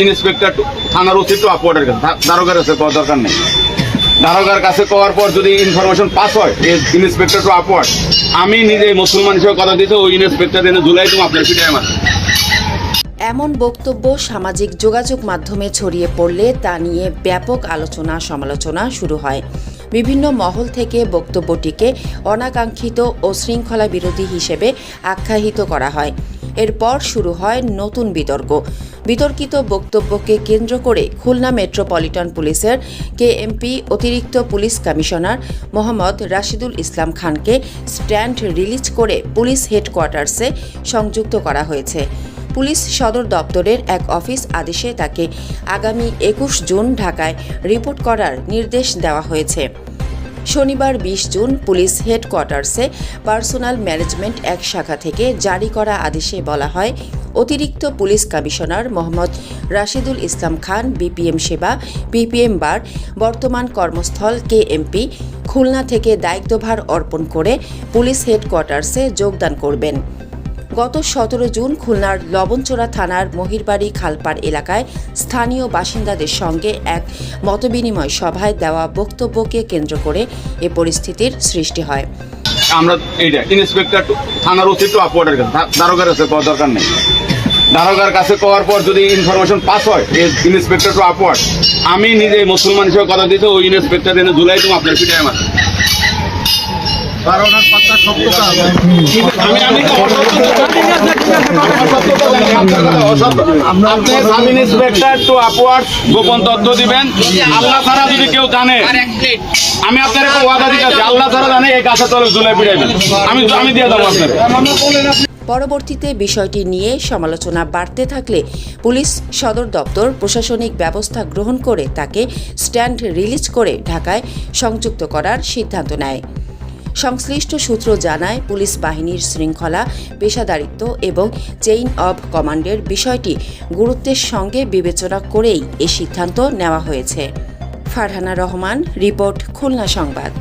Inspector থানার OC two আপওয়ার্ডের কাছে দারোগার কাছে করার দরকার নেই। দারোগার কাছে করার পর যদি ইনফরমেশন পাস হয় ইন্সপেক্টর টু আপওয়ার্ড, আমি নিজে মুসলমান হিসেবে কথা দিয়েছি ওই ইন্সপেক্টর এনে জুলাই তুমি আপনার পিঠে আমার। এমন বক্তব্য সামাজিক যোগাযোগ মাধ্যমে ছড়িয়ে পড়লে তা নিয়ে ব্যাপক আলোচনা সমালোচনা শুরু হয়। বিভিন্ন মহল থেকে বক্তব্যটিকে অনাকাঙ্ক্ষিত ও শৃঙ্খলা বিরোধী হিসেবে আখ্যায়িত করা হয়। এরপর শুরু হয় নতুন বিতর্ক। বিতর্কিত বক্তব্যকে কেন্দ্র করে খুলনা মেট্রোপলিটন পুলিশের কেএমপি অতিরিক্ত পুলিশ কমিশনার মোহাম্মদ রাশিদুল ইসলাম খানকে স্ট্যান্ড রিলিজ করে পুলিশ হেডকোয়ার্টার্সে সংযুক্ত করা হয়েছে। পুলিশ সদর দপ্তরের এক অফিস আদেশে তাকে আগামী 21 জুন ঢাকায় রিপোর্ট করার নির্দেশ দেওয়া হয়েছে। শনিবার 20 জুন পুলিশ হেডকোয়ার্টার্সে পার্সোনাল ম্যানেজমেন্ট এক শাখা থেকে জারি করা আদেশে বলা হয়, অতিরিক্ত police commissioner Mohammad Rashidul Islam Khan BPM সেবা বিপিএম বার বর্তমান কর্মস্থল কেএমপি খুলনা থেকে দায়িত্বভার অর্পণ করে পুলিশ হেডকোয়ার্টার্সে যোগদান করবেন। গত 17 জুন খুলনার লবণচোরা থানার মহিরবাড়ি খালপাড় এলাকায় স্থানীয় বাসিন্দাদের সঙ্গে এক মতবিনিময় সভায় দেওয়া বক্তব্যকে কেন্দ্র করে এ পরিস্থিতির সৃষ্টি হয়। আমরা এইটা ইন্সপেক্টর থানার ওসি টু আপওয়ার্ডের কাছে দারোগার কাছে করার দরকার নেই। দারোগার কাছে করার পর যদি ইনফরমেশন পাস হয় ইন্সপেক্টর টু আপওয়ার্ড, আমি নিজে মুসলমান হিসেবে কথা দিয়েছি ওই ইন্সপেক্টর এনে জুলাই তুমি আপনার পিঠে আমার। গোপন তথ্য দিবেন, আল্লাহ ছাড়া যদি কেউ জানে, আমি আপনার ওয়াদা দিতেছি আল্লাহ ছাড়া জানে এই গাছের তলে জুলাই পিড়াইবেন, আমি দিয়ে দেবো আপনার। পরবর্তীতে বিষয়টি নিয়ে সমালোচনা বাড়তে থাকলে পুলিশ সদর দপ্তর প্রশাসনিক ব্যবস্থা গ্রহণ করে তাকে স্ট্যান্ড রিলিজ করে ঢাকায় সংযুক্ত করার সিদ্ধান্ত নেয়। সংশ্লিষ্ট সূত্র জানায়, পুলিশ বাহিনীর শৃঙ্খলা, পেশাদারিত্ব এবং চেইন অব কমান্ডের বিষয়টি গুরুত্বের সঙ্গে বিবেচনা করেই এ সিদ্ধান্ত নেওয়া হয়েছে। ফারহানা রহমান, রিপোর্ট, খুলনা সংবাদ।